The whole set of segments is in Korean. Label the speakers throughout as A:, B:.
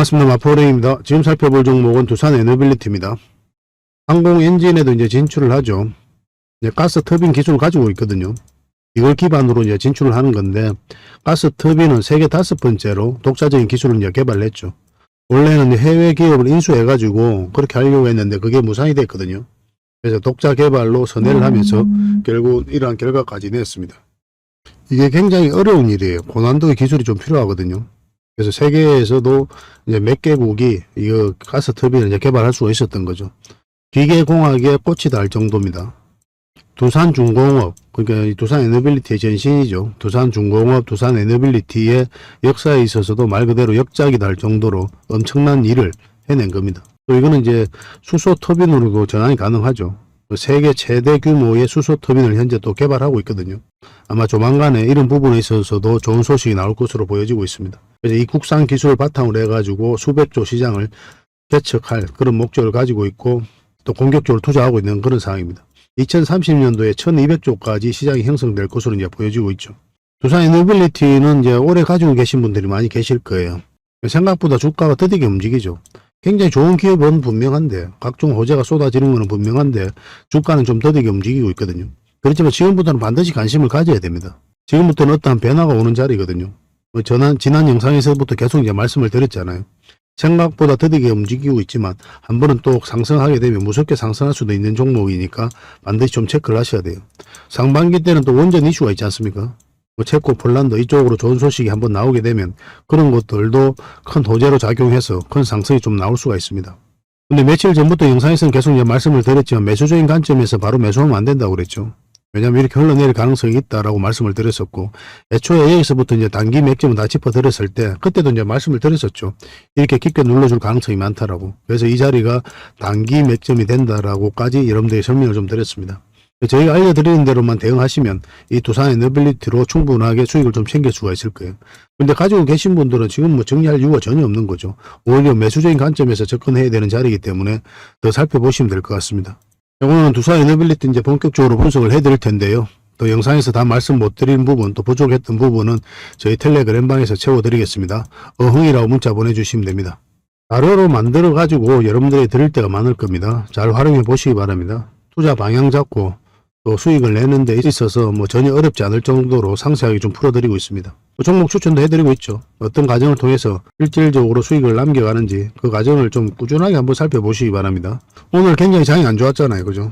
A: 반갑습니다. 마포레입니다. 지금 살펴볼 종목은 두산 에너빌리티입니다. 항공 엔진에도 이제 진출을 하죠. 이제 가스 터빈 기술을 가지고 있거든요. 이걸 기반으로 이제 진출을 하는 건데, 가스 터빈은 세계 5번째로 독자적인 기술을 이제 개발했죠. 원래는 해외 기업을 인수해가지고 그렇게 하려고 했는데 그게 무산이 됐거든요. 그래서 독자 개발로 선회를 하면서 결국 이러한 결과까지 냈습니다. 이게 굉장히 어려운 일이에요. 고난도의 기술이 좀 필요하거든요. 그래서 세계에서도 이제 몇 개국이 이거 가스 터빈을 이제 개발할 수가 있었던 거죠. 기계공학의 꽃이 달 정도입니다. 두산중공업, 그러니까 이 두산 에너빌리티의 전신이죠. 두산중공업, 두산 에너빌리티의 역사에 있어서도 말 그대로 역작이 달 정도로 엄청난 일을 해낸 겁니다. 또 이거는 이제 수소 터빈으로도 전환이 가능하죠. 세계 최대 규모의 수소 터빈을 현재 또 개발하고 있거든요. 아마 조만간에 이런 부분에 있어서도 좋은 소식이 나올 것으로 보여지고 있습니다. 그래서 이 국산 기술을 바탕으로 해가지고 수백조 시장을 개척할 그런 목적을 가지고 있고 또 공격적으로 투자하고 있는 그런 상황입니다. 2030년도에 1200조까지 시장이 형성될 것으로 이제 보여지고 있죠. 두산 에너빌리티는 이제 오래 가지고 계신 분들이 많이 계실 거예요. 생각보다 주가가 더디게 움직이죠. 굉장히 좋은 기업은 분명한데, 각종 호재가 쏟아지는 것은 분명한데 주가는 좀 더디게 움직이고 있거든요. 그렇지만 지금부터는 반드시 관심을 가져야 됩니다. 지금부터는 어떠한 변화가 오는 자리거든요. 지난 영상에서부터 계속 이제 말씀을 드렸잖아요. 생각보다 더디게 움직이고 있지만 한 번은 또 상승하게 되면 무섭게 상승할 수도 있는 종목이니까 반드시 좀 체크를 하셔야 돼요. 상반기 때는 또 원전 이슈가 있지 않습니까? 체코, 폴란드 이쪽으로 좋은 소식이 한번 나오게 되면 그런 것들도 큰 호재로 작용해서 큰 상승이 좀 나올 수가 있습니다. 근데 며칠 전부터 영상에서는 계속 이제 말씀을 드렸지만 매수적인 관점에서 바로 매수하면 안 된다고 그랬죠. 왜냐하면 이렇게 흘러내릴 가능성이 있다라고 말씀을 드렸었고, 애초에 여기서부터 이제 단기 맥점을 다 짚어드렸을 때 그때도 이제 말씀을 드렸었죠. 이렇게 깊게 눌러줄 가능성이 많다라고. 그래서 이 자리가 단기 맥점이 된다라고까지 여러분들이 설명을 좀 드렸습니다. 저희가 알려드리는 대로만 대응하시면 이 두산 에너빌리티로 충분하게 수익을 좀 챙길 수가 있을 거예요. 근데 가지고 계신 분들은 지금 뭐 정리할 이유가 전혀 없는 거죠. 오히려 매수적인 관점에서 접근해야 되는 자리이기 때문에 더 살펴보시면 될 것 같습니다. 오늘은 두산 에너빌리티 이제 본격적으로 분석을 해드릴 텐데요. 또 영상에서 다 말씀 못 드린 부분, 또 부족했던 부분은 저희 텔레그램방에서 채워드리겠습니다. 어흥이라고 문자 보내주시면 됩니다. 자료로 만들어 가지고 여러분들이 드릴 때가 많을 겁니다. 잘 활용해 보시기 바랍니다. 투자 방향 잡고 또 수익을 내는 데 있어서 뭐 전혀 어렵지 않을 정도로 상세하게 좀 풀어드리고 있습니다. 종목 추천도 해드리고 있죠. 어떤 과정을 통해서 실질적으로 수익을 남겨가는지 그 과정을 좀 꾸준하게 한번 살펴보시기 바랍니다. 오늘 굉장히 장이 안 좋았잖아요. 그죠?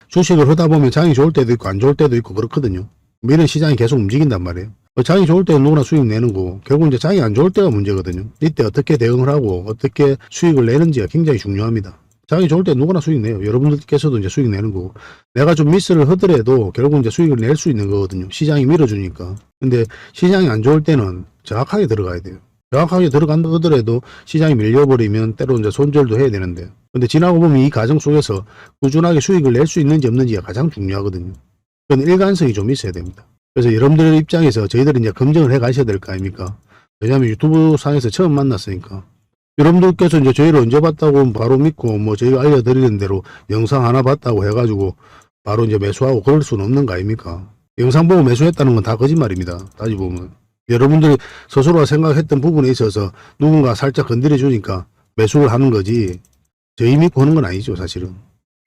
A: 주식을 하다 보면 장이 좋을 때도 있고 안 좋을 때도 있고 그렇거든요. 이런 시장이 계속 움직인단 말이에요. 장이 좋을 때는 누구나 수익 내는 거고 결국 이제 장이 안 좋을 때가 문제거든요. 이때 어떻게 대응을 하고 어떻게 수익을 내는지가 굉장히 중요합니다. 장이 좋을 때 누구나 수익 내요. 여러분들께서도 이제 수익 내는 거고, 내가 좀 미스를 하더라도 결국 이제 수익을 낼 수 있는 거거든요. 시장이 밀어주니까. 근데 시장이 안 좋을 때는 정확하게 들어가야 돼요. 정확하게 들어간다 하더라도 시장이 밀려버리면 때로 이제 손절도 해야 되는데, 근데 지나고 보면 이 과정 속에서 꾸준하게 수익을 낼 수 있는지 없는지가 가장 중요하거든요. 그건 일관성이 좀 있어야 됩니다. 그래서 여러분들 입장에서 저희들이 이제 검증을 해 가셔야 될 거 아닙니까? 왜냐하면 유튜브 상에서 처음 만났으니까. 여러분들께서 이제 저희를 언제 봤다고 바로 믿고 뭐 저희가 알려드리는 대로 영상 하나 봤다고 해가지고 바로 이제 매수하고 그럴 수는 없는 거 아닙니까? 영상 보고 매수했다는 건 다 거짓말입니다. 따지고 보면. 여러분들이 스스로가 생각했던 부분에 있어서 누군가 살짝 건드려 주니까 매수를 하는 거지 저희 믿고 하는 건 아니죠, 사실은.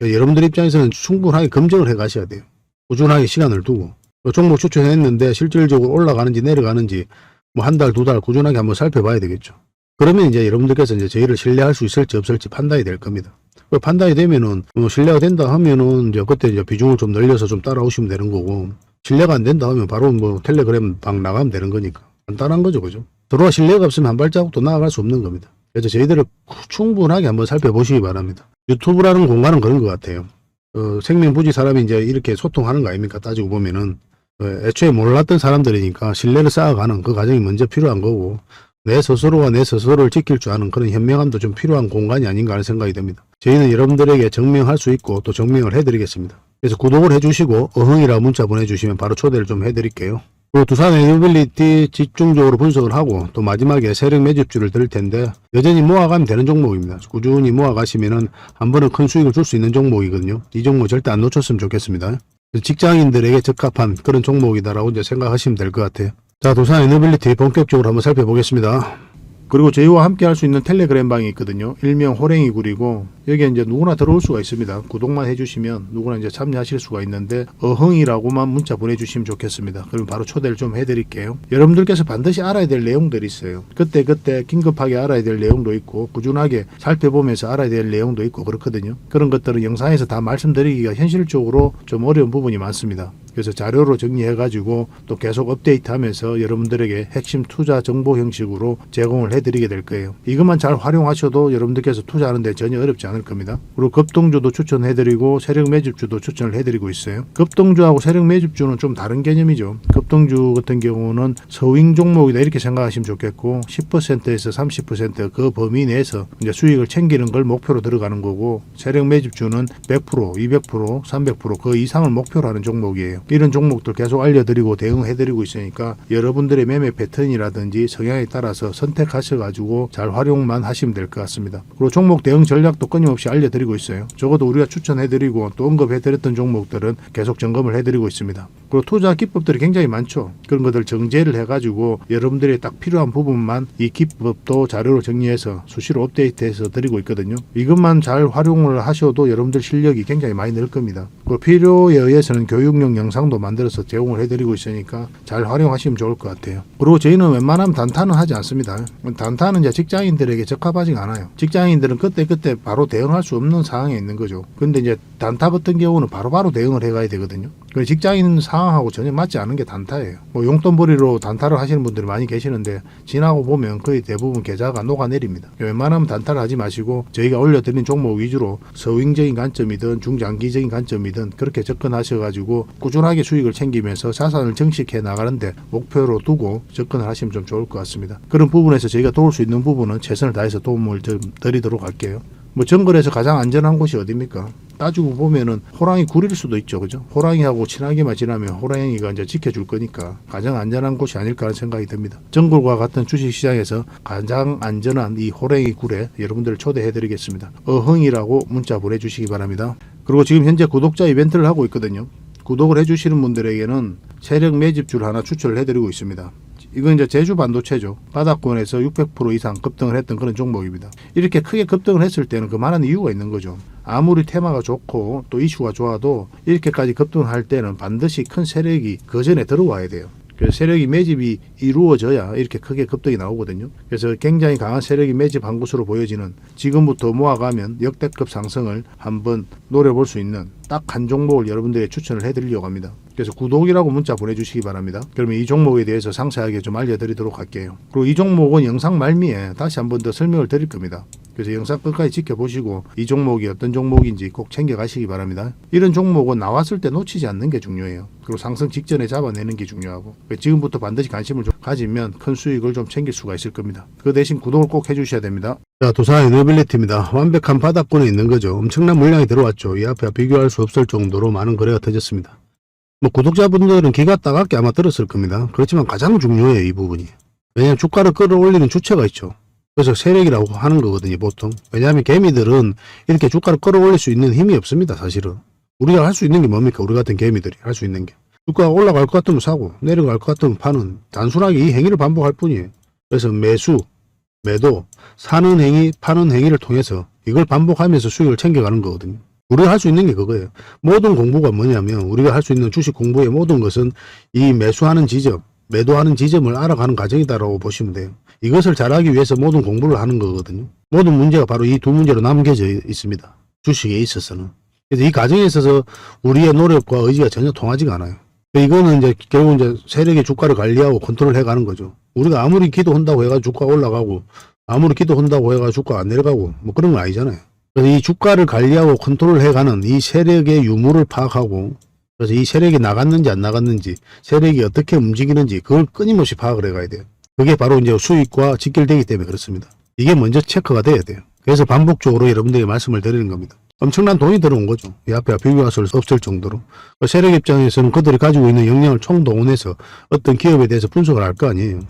A: 여러분들 입장에서는 충분하게 검증을 해 가셔야 돼요. 꾸준하게 시간을 두고. 종목 추천했는데 실질적으로 올라가는지 내려가는지 뭐 한 달, 두 달 꾸준하게 한번 살펴봐야 되겠죠. 그러면 이제 여러분들께서 이제 저희를 신뢰할 수 있을지 없을지 판단이 될 겁니다. 판단이 되면은 신뢰가 된다 하면은 이제 그때 이제 비중을 좀 늘려서 좀 따라오시면 되는 거고, 신뢰가 안 된다 하면 바로 뭐 텔레그램 방 나가면 되는 거니까 간단한 거죠, 그죠? 서로가 신뢰가 없으면 한 발자국도 나아갈 수 없는 겁니다. 그래서 저희들을 충분하게 한번 살펴보시기 바랍니다. 유튜브라는 공간은 그런 것 같아요. 생명부지 사람이 이제 이렇게 소통하는 거 아닙니까? 따지고 보면은 애초에 몰랐던 사람들이니까 신뢰를 쌓아가는 그 과정이 먼저 필요한 거고, 내 스스로가 내 스스로를 지킬 줄 아는 그런 현명함도 좀 필요한 공간이 아닌가 하는 생각이 듭니다. 저희는 여러분들에게 증명할 수 있고 또 증명을 해드리겠습니다. 그래서 구독을 해주시고 어흥이라고 문자 보내주시면 바로 초대를 좀 해드릴게요. 그리고 두산 에너빌리티 집중적으로 분석을 하고 또 마지막에 세력 매집주를 드릴 텐데 여전히 모아가면 되는 종목입니다. 꾸준히 모아가시면은 한 번은 큰 수익을 줄 수 있는 종목이거든요. 이 종목 절대 안 놓쳤으면 좋겠습니다. 직장인들에게 적합한 그런 종목이다라고 이제 생각하시면 될 것 같아요. 자, 두산 에너빌리티 본격적으로 한번 살펴보겠습니다. 그리고 저희와 함께 할 수 있는 텔레그램 방이 있거든요. 일명 호랭이 굴이고 여기에 이제 누구나 들어올 수가 있습니다. 구독만 해주시면 누구나 이제 참여하실 수가 있는데 어흥이라고만 문자 보내주시면 좋겠습니다. 그럼 바로 초대를 좀 해드릴게요. 여러분들께서 반드시 알아야 될 내용들이 있어요. 그때 긴급하게 알아야 될 내용도 있고 꾸준하게 살펴보면서 알아야 될 내용도 있고 그렇거든요. 그런 것들은 영상에서 다 말씀드리기가 현실적으로 좀 어려운 부분이 많습니다. 그래서 자료로 정리해가지고 또 계속 업데이트하면서 여러분들에게 핵심 투자 정보 형식으로 제공을 해드리게 될 거예요. 이것만 잘 활용하셔도 여러분들께서 투자하는데 전혀 어렵지 않을 겁니다. 그리고 급등주도 추천해드리고 세력 매집주도 추천을 해드리고 있어요. 급등주하고 세력 매집주는 좀 다른 개념이죠. 급등주 같은 경우는 서윙 종목이다 이렇게 생각하시면 좋겠고 10%에서 30% 범위 내에서 이제 수익을 챙기는 걸 목표로 들어가는 거고 세력 매집주는 100%, 200%, 300%그 이상을 목표로 하는 종목이에요. 이런 종목들 계속 알려드리고 대응해드리고 있으니까 여러분들의 매매 패턴이라든지 성향에 따라서 선택하셔가지고 잘 활용만 하시면 될 것 같습니다. 그리고 종목 대응 전략도 끊임없이 알려드리고 있어요. 적어도 우리가 추천해드리고 또 언급해드렸던 종목들은 계속 점검을 해드리고 있습니다. 그리고 투자 기법들이 굉장히 많죠. 그런 것들 정제를 해가지고 여러분들이 딱 필요한 부분만 이 기법도 자료로 정리해서 수시로 업데이트해서 드리고 있거든요. 이것만 잘 활용을 하셔도 여러분들 실력이 굉장히 많이 늘 겁니다. 그리고 필요에 의해서는 교육용 영상도 만들어서 제공을 해드리고 있으니까 잘 활용하시면 좋을 것 같아요. 그리고 저희는 웬만하면 단타는 하지 않습니다. 단타는 이제 직장인들에게 적합하지 않아요. 직장인들은 그때 바로 대응할 수 없는 상황에 있는 거죠. 근데 이제 단타 같은 경우는 바로바로 대응을 해가야 되거든요. 직장인 상황하고 전혀 맞지 않은 게 단타예요. 뭐 용돈벌이로 단타를 하시는 분들이 많이 계시는데 지나고 보면 거의 대부분 계좌가 녹아내립니다. 웬만하면 단타를 하지 마시고 저희가 올려드린 종목 위주로 서윙적인 관점이든 중장기적인 관점이든 그렇게 접근하셔가지고 꾸준하게 수익을 챙기면서 자산을 정식해 나가는데 목표로 두고 접근을 하시면 좀 좋을 것 같습니다. 그런 부분에서 저희가 도울 수 있는 부분은 최선을 다해서 도움을 좀 드리도록 할게요. 뭐 정글에서 가장 안전한 곳이 어디입니까? 따지고 보면은 호랑이 굴일 수도 있죠. 그죠? 호랑이하고 친하게만 지나면 호랑이가 이제 지켜줄 거니까 가장 안전한 곳이 아닐까 하는 생각이 듭니다. 정글과 같은 주식시장에서 가장 안전한 이 호랑이 굴에 여러분들을 초대해 드리겠습니다. 어흥이라고 문자 보내주시기 바랍니다. 그리고 지금 현재 구독자 이벤트를 하고 있거든요. 구독을 해주시는 분들에게는 세력 매집주를 하나 추천을 해드리고 있습니다. 이건 이제 제주 반도체죠. 바닥권에서 600% 이상 급등을 했던 그런 종목입니다. 이렇게 크게 급등을 했을 때는 그만한 이유가 있는 거죠. 아무리 테마가 좋고 또 이슈가 좋아도 이렇게까지 급등을 할 때는 반드시 큰 세력이 그 전에 들어와야 돼요. 그래서 세력이 매집이 이루어져야 이렇게 크게 급등이 나오거든요. 그래서 굉장히 강한 세력이 매집한 것으로 보여지는 지금부터 모아가면 역대급 상승을 한번 노려볼 수 있는 딱 한 종목을 여러분들에게 추천을 해드리려고 합니다. 그래서 구독이라고 문자 보내주시기 바랍니다. 그러면 이 종목에 대해서 상세하게 좀 알려드리도록 할게요. 그리고 이 종목은 영상 말미에 다시 한번 더 설명을 드릴 겁니다. 그래서 영상 끝까지 지켜보시고 이 종목이 어떤 종목인지 꼭 챙겨가시기 바랍니다. 이런 종목은 나왔을 때 놓치지 않는 게 중요해요. 그리고 상승 직전에 잡아내는 게 중요하고 지금부터 반드시 관심을 좀 가지면 큰 수익을 좀 챙길 수가 있을 겁니다. 그 대신 구독을 꼭 해주셔야 됩니다. 자, 두산 에너빌리티입니다. 완벽한 바닥권에 있는 거죠. 엄청난 물량이 들어왔죠. 이 앞에 비교할 수 없을 정도로 많은 거래가 터졌습니다. 뭐 구독자분들은 귀가 따갑게 아마 들었을 겁니다. 그렇지만 가장 중요해요, 이 부분이. 왜냐하면 주가를 끌어올리는 주체가 있죠. 그래서 세력이라고 하는 거거든요, 보통. 왜냐하면 개미들은 이렇게 주가를 끌어올릴 수 있는 힘이 없습니다, 사실은. 우리가 할 수 있는 게 뭡니까? 우리 같은 개미들이 할 수 있는 게. 주가가 올라갈 것 같으면 사고, 내려갈 것 같으면 파는 단순하게 이 행위를 반복할 뿐이에요. 그래서 매수, 매도, 사는 행위, 파는 행위를 통해서 이걸 반복하면서 수익을 챙겨가는 거거든요. 우리가 할 수 있는 게 그거예요. 모든 공부가 뭐냐면 우리가 할 수 있는 주식 공부의 모든 것은 이 매수하는 지점, 매도하는 지점을 알아가는 과정이다라고 보시면 돼요. 이것을 잘하기 위해서 모든 공부를 하는 거거든요. 모든 문제가 바로 이 두 문제로 남겨져 있습니다. 주식에 있어서는. 그래서 이 과정에 있어서 우리의 노력과 의지가 전혀 통하지가 않아요. 이거는 이제 결국 이제 세력의 주가를 관리하고 컨트롤 해가는 거죠. 우리가 아무리 기도한다고 해가지고 주가가 올라가고 아무리 기도한다고 해가지고 주가가 안 내려가고 뭐 그런 건 아니잖아요. 그래서 이 주가를 관리하고 컨트롤 해가는 이 세력의 유무를 파악하고 그래서 이 세력이 나갔는지 안 나갔는지 세력이 어떻게 움직이는지 그걸 끊임없이 파악을 해가야 돼요. 그게 바로 이제 수익과 직결되기 때문에 그렇습니다. 이게 먼저 체크가 돼야 돼요. 그래서 반복적으로 여러분들에게 말씀을 드리는 겁니다. 엄청난 돈이 들어온 거죠. 이 앞에 비교할 수 없을 정도로. 세력 입장에서는 그들이 가지고 있는 역량을 총동원해서 어떤 기업에 대해서 분석을 할 거 아니에요.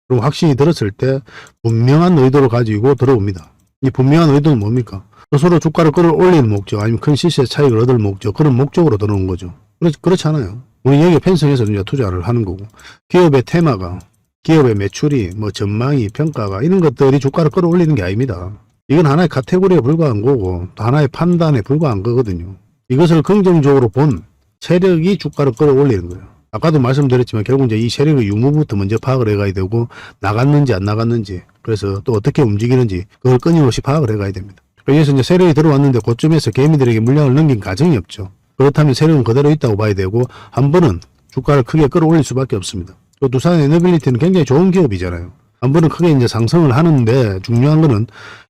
A: 그럼 확신이 들었을 때 분명한 의도를 가지고 들어옵니다. 이 분명한 의도는 뭡니까? 스스로 주가를 끌어올리는 목적 아니면 큰 시세 차익을 얻을 목적 그런 목적으로 들어오는 거죠. 그렇잖아요. 우리 여기에 편성해서 이제 투자를 하는 거고 기업의 테마가 기업의 매출이 뭐 전망이 평가가 이런 것들이 주가를 끌어올리는 게 아닙니다. 이건 하나의 카테고리에 불과한 거고 또 하나의 판단에 불과한 거거든요. 이것을 긍정적으로 본 세력이 주가를 끌어올리는 거예요. 아까도 말씀드렸지만 결국 이제 이 세력의 유무부터 먼저 파악을 해가야 되고 나갔는지 안 나갔는지 그래서 또 어떻게 움직이는지 그걸 끊임없이 파악을 해가야 됩니다. 그래서 이제 세력이 들어왔는데 그쯤에서 개미들에게 물량을 넘긴 가정이 없죠. 그렇다면 세력은 그대로 있다고 봐야 되고 한 번은 주가를 크게 끌어올릴 수밖에 없습니다. 또 두산 에너빌리티는 굉장히 좋은 기업이잖아요. 한 번은 크게 이제 상승을 하는데 중요한 거는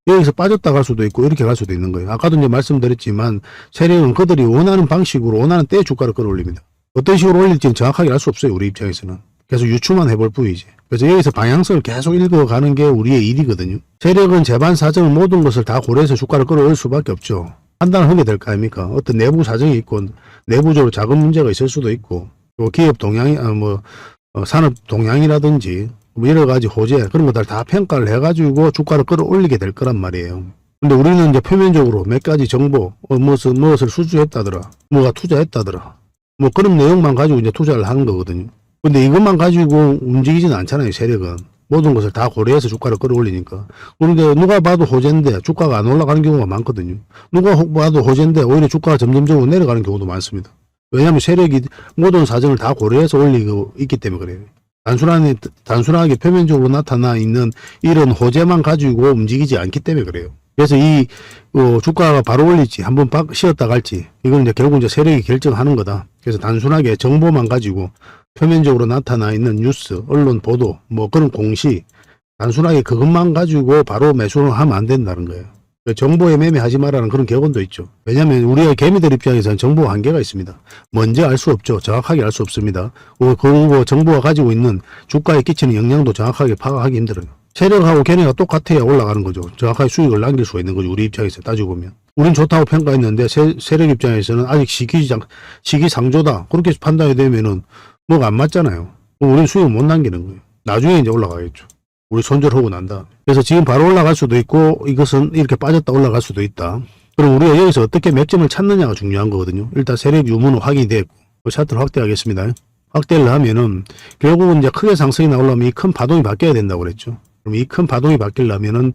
A: 여기서 빠졌다 갈 수도 있고 이렇게 갈 수도 있는 거예요. 아까도 이제 말씀드렸지만 세력은 그들이 원하는 방식으로 원하는 때에 주가를 끌어올립니다. 어떤 식으로 올릴지는 정확하게 알 수 없어요. 우리 입장에서는. 계속 유추만 해볼 뿐이지. 그래서 여기서 방향성을 계속 읽어가는 게 우리의 일이거든요. 세력은 재반 사정 모든 것을 다 고려해서 주가를 끌어올 수밖에 없죠. 판단을 하게 될 거 아닙니까? 어떤 내부 사정이 있고 내부적으로 자금 문제가 있을 수도 있고 또 기업 동향이 산업 동향이라든지 뭐 여러 가지 호재 그런 것들 다 평가를 해가지고 주가를 끌어올리게 될 거란 말이에요. 근데 우리는 이제 표면적으로 몇 가지 정보 무엇을 수주했다더라 뭐가 투자했다더라 뭐 그런 내용만 가지고 이제 투자를 하는 거거든요. 근데 이것만 가지고 움직이지는 않잖아요. 세력은 모든 것을 다 고려해서 주가를 끌어올리니까. 그런데 누가 봐도 호재인데 주가가 안 올라가는 경우가 많거든요. 누가 봐도 호재인데 오히려 주가가 점점적으로 내려가는 경우도 많습니다. 왜냐하면 세력이 모든 사정을 다 고려해서 올리고 있기 때문에 그래요. 단순하게 표면적으로 나타나 있는 이런 호재만 가지고 움직이지 않기 때문에 그래요. 그래서 이 주가가 바로 올릴지 한번 쉬었다 갈지 이건 이제 결국 이제 세력이 결정하는 거다. 그래서 단순하게 정보만 가지고 표면적으로 나타나 있는 뉴스, 언론 보도, 뭐 그런 공시 단순하게 그것만 가지고 바로 매수를 하면 안 된다는 거예요. 정보에 매매하지 말라는 그런 격언도 있죠. 왜냐하면 우리의 개미들 입장에서는 정보 한계가 있습니다. 먼저 알 수 없죠. 정확하게 알 수 없습니다. 그리고 정보가 가지고 있는 주가에 끼치는 영향도 정확하게 파악하기 힘들어요. 세력하고 걔네가 똑같아야 올라가는 거죠. 정확하게 수익을 남길 수가 있는 거죠. 우리 입장에서 따지고 보면. 우린 좋다고 평가했는데 세력 입장에서는 아직 시기상조다. 그렇게 판단이 되면은 뭐가 안 맞잖아요. 우리는 수익을 못 남기는 거예요. 나중에 이제 올라가겠죠. 우리 손절하고 난다. 그래서 지금 바로 올라갈 수도 있고 이것은 이렇게 빠졌다 올라갈 수도 있다. 그럼 우리가 여기서 어떻게 맥점을 찾느냐가 중요한 거거든요. 일단 세력 유무는 확인이 됐고 차트를 확대하겠습니다. 확대를 하면은 결국은 이제 크게 상승이 나오려면 이 큰 파동이 바뀌어야 된다고 그랬죠. 그럼 이 큰 파동이 바뀌려면은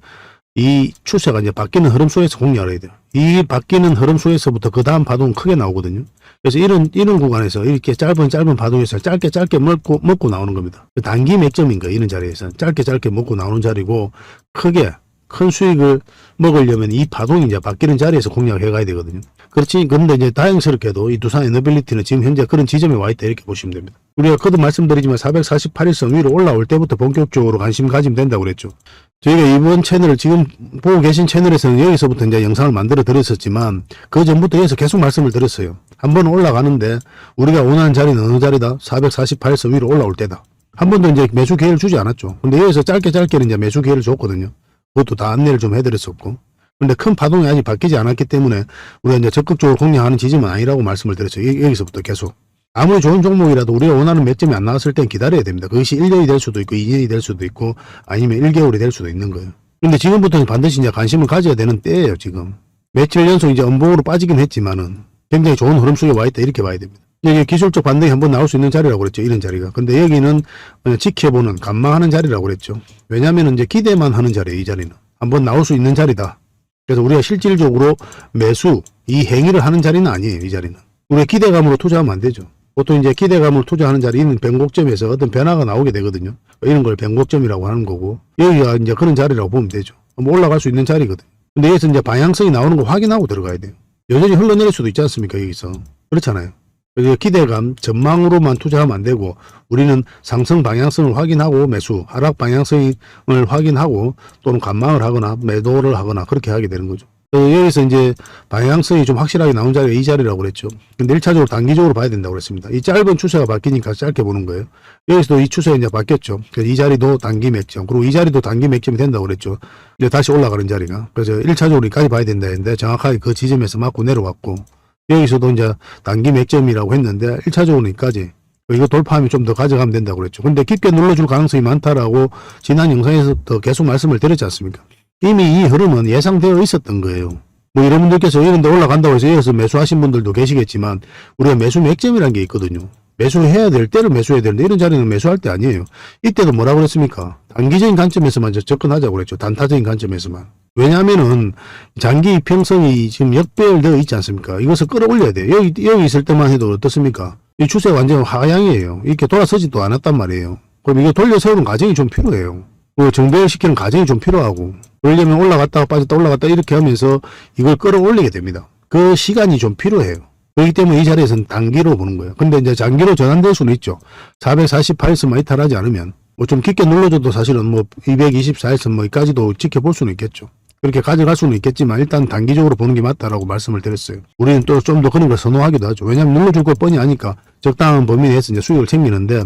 A: 이 추세가 이제 바뀌는 흐름 속에서 공략해야 돼요. 이 바뀌는 흐름 속에서부터 그 다음 파동은 크게 나오거든요. 그래서 이런 구간에서 이렇게 짧은 파동에서 짧게 먹고 나오는 겁니다. 단기 맥점인 거예요. 이런 자리에서 짧게 먹고 나오는 자리고 크게 큰 수익을 먹으려면 이 파동이 이제 바뀌는 자리에서 공략을 해가야 되거든요. 그렇지. 그런데 이제 다행스럽게도 이 두산 에너빌리티는 지금 현재 그런 지점에 와 있다 이렇게 보시면 됩니다. 우리가 거듭 말씀드리지만 448일선 위로 올라올 때부터 본격적으로 관심 가지면 된다고 그랬죠. 저희가 이번 채널을 지금 보고 계신 채널에서는 여기서부터 이제 영상을 만들어 드렸었지만 그 전부터 여기서 계속 말씀을 드렸어요. 한번 올라가는데 우리가 원하는 자리는 어느 자리다? 448일선 위로 올라올 때다. 한 번도 이제 매수 기회를 주지 않았죠. 근데 여기서 짧게는 이제 매수 기회를 줬거든요. 그것도 다 안내를 좀 해드렸었고. 근데 큰 파동이 아직 바뀌지 않았기 때문에 우리가 이제 적극적으로 공략하는 지점은 아니라고 말씀을 드렸어요. 여기서부터 계속. 아무리 좋은 종목이라도 우리가 원하는 매점이 안 나왔을 땐 기다려야 됩니다. 그것이 1년이 될 수도 있고 2년이 될 수도 있고 아니면 1개월이 될 수도 있는 거예요. 근데 지금부터는 반드시 이제 관심을 가져야 되는 때예요, 지금. 며칠 연속 이제 음봉으로 빠지긴 했지만은 굉장히 좋은 흐름 속에 와 있다 이렇게 봐야 됩니다. 여기 기술적 반등이 한번 나올 수 있는 자리라고 그랬죠. 이런 자리가. 근데 여기는 그냥 지켜보는 관망하는 자리라고 그랬죠. 왜냐하면 이제 기대만 하는 자리예요. 이 자리는. 한번 나올 수 있는 자리다. 그래서 우리가 실질적으로 매수, 이 행위를 하는 자리는 아니에요. 이 자리는. 우리가 기대감으로 투자하면 안 되죠. 보통 이제 기대감을 투자하는 자리는 변곡점에서 어떤 변화가 나오게 되거든요. 이런 걸 변곡점이라고 하는 거고 여기가 이제 그런 자리라고 보면 되죠. 올라갈 수 있는 자리거든요. 근데 여기서 이제 방향성이 나오는 거 확인하고 들어가야 돼요. 여전히 흘러내릴 수도 있지 않습니까? 여기서. 그렇잖아요. 그래서 기대감, 전망으로만 투자하면 안 되고 우리는 상승 방향성을 확인하고 매수, 하락 방향성을 확인하고 또는 관망을 하거나 매도를 하거나 그렇게 하게 되는 거죠. 여기서 이제 방향성이 좀 확실하게 나온 자리가 이 자리라고 그랬죠. 근데 1차적으로 단기적으로 봐야 된다고 그랬습니다. 이 짧은 추세가 바뀌니까 짧게 보는 거예요. 여기서도 이 추세가 이제 바뀌었죠. 그래서 이 자리도 단기 맥점, 그리고 이 자리도 단기 맥점이 된다고 그랬죠. 이제 다시 올라가는 자리가. 그래서 1차적으로 여기까지 봐야 된다 했는데 정확하게 그 지점에서 맞고 내려왔고 여기서도 이제 단기 맥점이라고 했는데 1차적으로 여기까지. 이거 돌파하면 좀 더 가져가면 된다고 그랬죠. 근데 깊게 눌러줄 가능성이 많다라고 지난 영상에서 더 계속 말씀을 드렸지 않습니까? 이미 이 흐름은 예상되어 있었던 거예요. 뭐 여러분들께서 이런 데 올라간다고 해서 여기서 매수하신 분들도 계시겠지만 우리가 매수 맥점이라는 게 있거든요. 매수해야 될 때를 매수해야 되는데 이런 자리는 매수할 때 아니에요. 이때도 뭐라고 그랬습니까? 단기적인 관점에서만 접근하자고 그랬죠. 단타적인 관점에서만. 왜냐하면은 장기 이평성이 지금 역배열되어 있지 않습니까? 이것을 끌어올려야 돼요. 여기 있을 때만 해도 어떻습니까? 이 추세가 완전 하향이에요. 이렇게 돌아서지도 않았단 말이에요. 그럼 이거 돌려 세우는 과정이 좀 필요해요. 정배열시키는 과정이 좀 필요하고, 그러려면 올라갔다가 빠졌다 올라갔다 이렇게 하면서 이걸 끌어올리게 됩니다. 그 시간이 좀 필요해요. 그렇기 때문에 이 자리에서는 단기로 보는 거예요. 근데 이제 장기로 전환될 수는 있죠. 448선만 이탈하지 않으면 뭐 좀 깊게 눌러줘도 사실은 뭐 224일선 뭐 여기까지도 지켜볼 수는 있겠죠. 그렇게 가져갈 수는 있겠지만 일단 단기적으로 보는 게 맞다라고 말씀을 드렸어요. 우리는 또 좀 더 그런 걸 선호하기도 하죠. 왜냐하면 눌러줄 걸 뻔히 아니까 적당한 범위 내에서 이제 수익을 챙기는데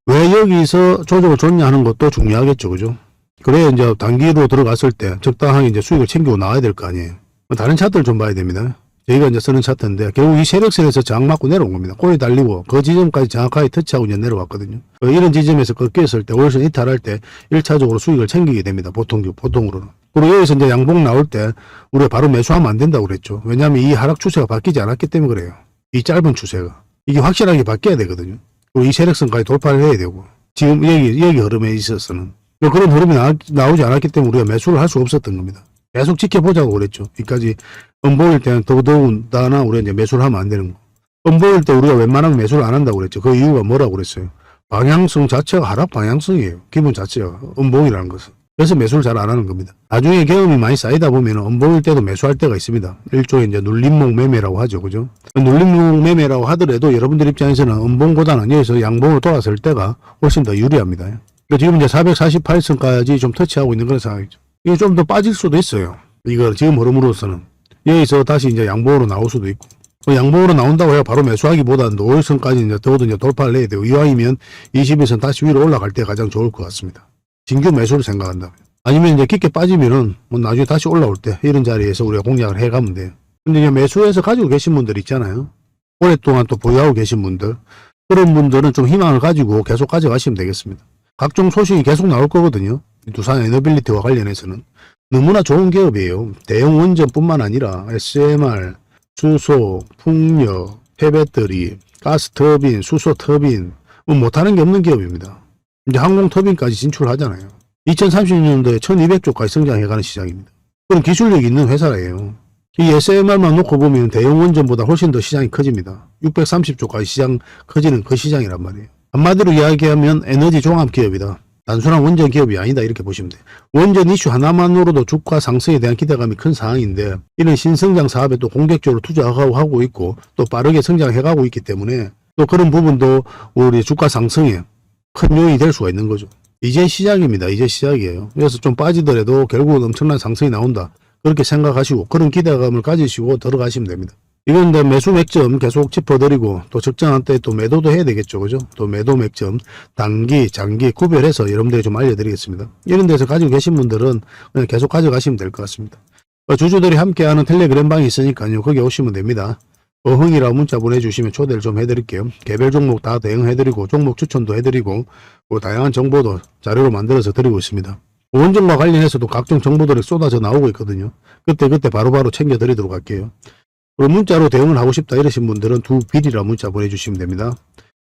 A: 왜 여기서 조정을 줬냐 하는 것도 중요하겠죠. 그죠? 그래야 이제 단기로 들어갔을 때 적당하게 이제 수익을 챙기고 나와야 될 거 아니에요. 다른 차트를 좀 봐야 됩니다. 저희가 이제 쓰는 차트인데 결국 이 세력선에서 저항 맞고 내려온 겁니다. 꼬리 달리고 그 지점까지 정확하게 터치하고 이제 내려왔거든요. 이런 지점에서 꺾였을 때 월선 이탈할 때 1차적으로 수익을 챙기게 됩니다. 보통으로는. 그리고 여기서 이제 양봉 나올 때 우리가 바로 매수하면 안 된다고 그랬죠. 왜냐하면 이 하락 추세가 바뀌지 않았기 때문에 그래요. 이 짧은 추세가. 이게 확실하게 바뀌어야 되거든요. 그리고 이 세력선까지 돌파를 해야 되고 지금 여기 흐름에 있어서는 그런 흐름이 나오지 않았기 때문에 우리가 매수를 할 수 없었던 겁니다. 계속 지켜보자고 그랬죠. 여기까지 음보일 때는 더더군다나 우리가 이제 매수를 하면 안 되는 거. 음보일 때 우리가 웬만하면 매수를 안 한다고 그랬죠. 그 이유가 뭐라고 그랬어요? 방향성 자체가 하락 방향성이에요. 기분 자체가 음봉이라는 것은. 그래서 매수를 잘 안 하는 겁니다. 나중에 경험이 많이 쌓이다 보면 음봉일 때도 매수할 때가 있습니다. 일종의 이제 눌림목 매매라고 하죠. 그죠? 눌림목 매매라고 하더라도 여러분들 입장에서는 음봉보다는 여기서 양봉으로 돌아설 때가 훨씬 더 유리합니다. 지금 이제 448선까지 좀 터치하고 있는 그런 상황이죠. 이게 좀 더 빠질 수도 있어요. 이거 지금 흐름으로서는. 여기서 다시 이제 양봉으로 나올 수도 있고. 양봉으로 나온다고 해야 바로 매수하기보다는 5일선까지 이제 더욱더 이제 돌파를 해야 돼요. 이왕이면 21선 다시 위로 올라갈 때 가장 좋을 것 같습니다. 진규 매수를 생각한다면. 아니면 이제 깊게 빠지면은 뭐 나중에 다시 올라올 때 이런 자리에서 우리가 공략을 해가면 돼요. 근데 이제 매수해서 가지고 계신 분들 있잖아요. 오랫동안 또 보유하고 계신 분들. 그런 분들은 좀 희망을 가지고 계속 가져가시면 되겠습니다. 각종 소식이 계속 나올 거거든요. 두산 에너빌리티와 관련해서는. 너무나 좋은 기업이에요. 대형 원전뿐만 아니라 SMR, 수소, 풍력, 폐배터리, 가스터빈, 수소터빈 뭐 못하는 게 없는 기업입니다. 이제 항공터빈까지 진출하잖아요. 2030년도에 1200조까지 성장해가는 시장입니다. 그럼 기술력이 있는 회사예요. 이 SMR만 놓고 보면 대형 원전보다 훨씬 더 시장이 커집니다. 630조까지 시장 커지는 그 시장이란 말이에요. 한마디로 이야기하면 에너지 종합 기업이다. 단순한 원전 기업이 아니다 이렇게 보시면 돼요. 원전 이슈 하나만으로도 주가 상승에 대한 기대감이 큰 상황인데 이런 신성장 사업에 또 공격적으로 투자하고 있고 또 빠르게 성장해가고 있기 때문에 또 그런 부분도 우리 주가 상승에 큰 요인이 될 수가 있는 거죠. 이제 시작입니다. 이제 시작이에요. 그래서 좀 빠지더라도 결국은 엄청난 상승이 나온다. 그렇게 생각하시고 그런 기대감을 가지시고 들어가시면 됩니다. 이건 이제 매수 맥점 계속 짚어드리고 또 적정한 때 또 매도도 해야 되겠죠. 그죠? 또 매도 맥점 단기, 장기 구별해서 여러분들이 좀 알려드리겠습니다. 이런 데서 가지고 계신 분들은 그냥 계속 가져가시면 될 것 같습니다. 주주들이 함께하는 텔레그램 방이 있으니까요. 거기 오시면 됩니다. 어흥이라고 문자 보내주시면 초대를 좀 해드릴게요. 개별 종목 다 대응해드리고 종목 추천도 해드리고 뭐 다양한 정보도 자료로 만들어서 드리고 있습니다. 원전과 관련해서도 각종 정보들이 쏟아져 나오고 있거든요. 그때 바로바로 챙겨드리도록 할게요. 그리고 문자로 대응을 하고 싶다 이러신 분들은 두비리라 문자 보내주시면 됩니다.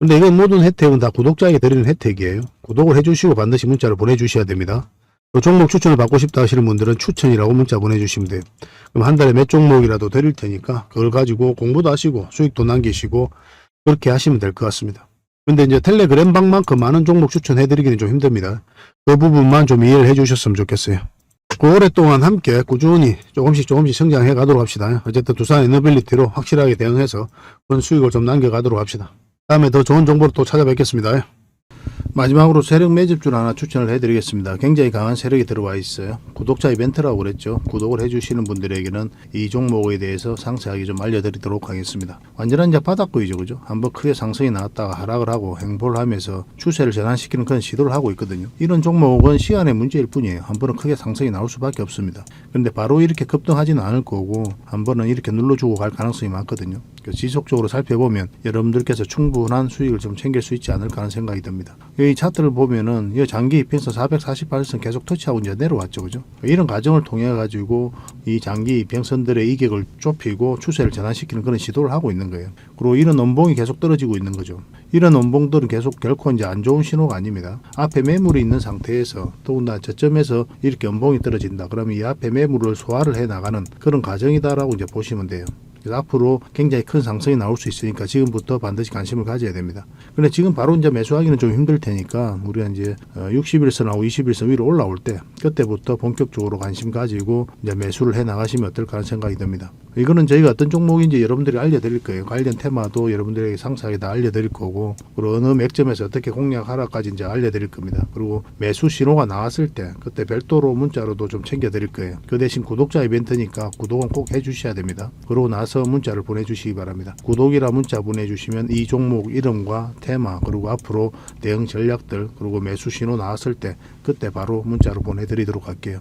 A: 근데 이건 모든 혜택은 다 구독자에게 드리는 혜택이에요. 구독을 해주시고 반드시 문자를 보내주셔야 됩니다. 또 종목 추천을 받고 싶다 하시는 분들은 추천이라고 문자 보내주시면 돼요. 그럼 한 달에 몇 종목이라도 드릴 테니까 그걸 가지고 공부도 하시고 수익도 남기시고 그렇게 하시면 될 것 같습니다. 근데 이제 텔레그램 방만큼 많은 종목 추천해드리기는 좀 힘듭니다. 그 부분만 좀 이해를 해주셨으면 좋겠어요. 오랫동안 함께 꾸준히 조금씩 성장해 가도록 합시다. 어쨌든 두산 에너빌리티로 확실하게 대응해서 그런 수익을 좀 남겨가도록 합시다. 다음에 더 좋은 정보로 또 찾아뵙겠습니다. 마지막으로 세력 매집주를 하나 추천을 해드리겠습니다. 굉장히 강한 세력이 들어와 있어요. 구독자 이벤트라고 그랬죠. 구독을 해주시는 분들에게는 이 종목에 대해서 상세하게 좀 알려드리도록 하겠습니다. 완전한 이제 바닥구이죠. 그죠? 한번 크게 상승이 나왔다가 하락을 하고 횡보를 하면서 추세를 전환시키는 그런 시도를 하고 있거든요. 이런 종목은 시간의 문제일 뿐이에요. 한 번은 크게 상승이 나올 수밖에 없습니다. 그런데 바로 이렇게 급등하지는 않을 거고 한 번은 이렇게 눌러주고 갈 가능성이 많거든요. 지속적으로 살펴보면 여러분들께서 충분한 수익을 좀 챙길 수 있지 않을까 하는 생각이 듭니다. 이 차트를 보면은 이 장기 이평선 448선 계속 터치하고 이제 내려왔죠, 그죠? 이런 과정을 통해 가지고 이 장기 이평선들의 이격을 좁히고 추세를 전환시키는 그런 시도를 하고 있는 거예요. 그리고 이런 원봉이 계속 떨어지고 있는 거죠. 이런 원봉들은 계속 결코 이제 안 좋은 신호가 아닙니다. 앞에 매물이 있는 상태에서 더군다나 저점에서 이렇게 원봉이 떨어진다. 그러면 이 앞에 매물을 소화를 해 나가는 그런 과정이다라고 이제 보시면 돼요. 그래서 앞으로 굉장히 큰 상승이 나올 수 있으니까 지금부터 반드시 관심을 가져야 됩니다. 근데 지금 바로 이제 매수하기는 좀 힘들 테니까 우리가 이제 60일선하고 20일선 위로 올라올 때 그때부터 본격적으로 관심 가지고 이제 매수를 해 나가시면 어떨까 하는 생각이 듭니다. 이거는 저희가 어떤 종목인지 여러분들이 알려드릴 거예요. 관련 테마도 여러분들에게 상세하게 다 알려드릴 거고, 그리고 어느 맥점에서 어떻게 공략하라까지 이제 알려드릴 겁니다. 그리고 매수 신호가 나왔을 때 그때 별도로 문자로도 좀 챙겨드릴 거예요. 그 대신 구독자 이벤트니까 구독은 꼭 해주셔야 됩니다. 그러고 나서 문자를 보내주시기 바랍니다. 구독이라 문자 보내주시면 이 종목 이름과 테마, 그리고 앞으로 대응 전략들, 그리고 매수 신호 나왔을 때 그때 바로 문자로 보내드리도록 할게요.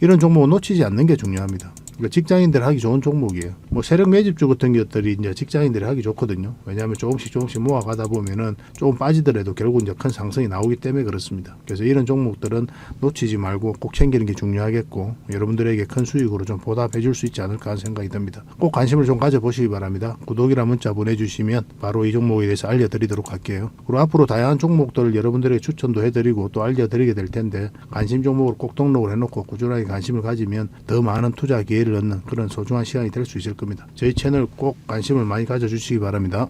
A: 이런 종목은 놓치지 않는 게 중요합니다. 직장인들 하기 좋은 종목이에요. 뭐 세력 매집주 같은 것들이 이제 직장인들이 하기 좋거든요. 왜냐하면 조금씩 모아가다 보면은 조금 빠지더라도 결국 이제 큰 상승이 나오기 때문에 그렇습니다. 그래서 이런 종목들은 놓치지 말고 꼭 챙기는 게 중요하겠고, 여러분들에게 큰 수익으로 좀 보답해 줄 수 있지 않을까 하는 생각이 듭니다. 꼭 관심을 좀 가져보시기 바랍니다. 구독이라 문자 보내주시면 바로 이 종목에 대해서 알려드리도록 할게요. 그리고 앞으로 다양한 종목들을 여러분들에게 추천도 해드리고 또 알려드리게 될 텐데, 관심 종목을 꼭 등록을 해놓고 꾸준하게 관심을 가지면 더 많은 투자 기회를 얻는 그런 소중한 시간이 될 수 있을 겁니다. 저희 채널 꼭 관심을 많이 가져주시기 바랍니다.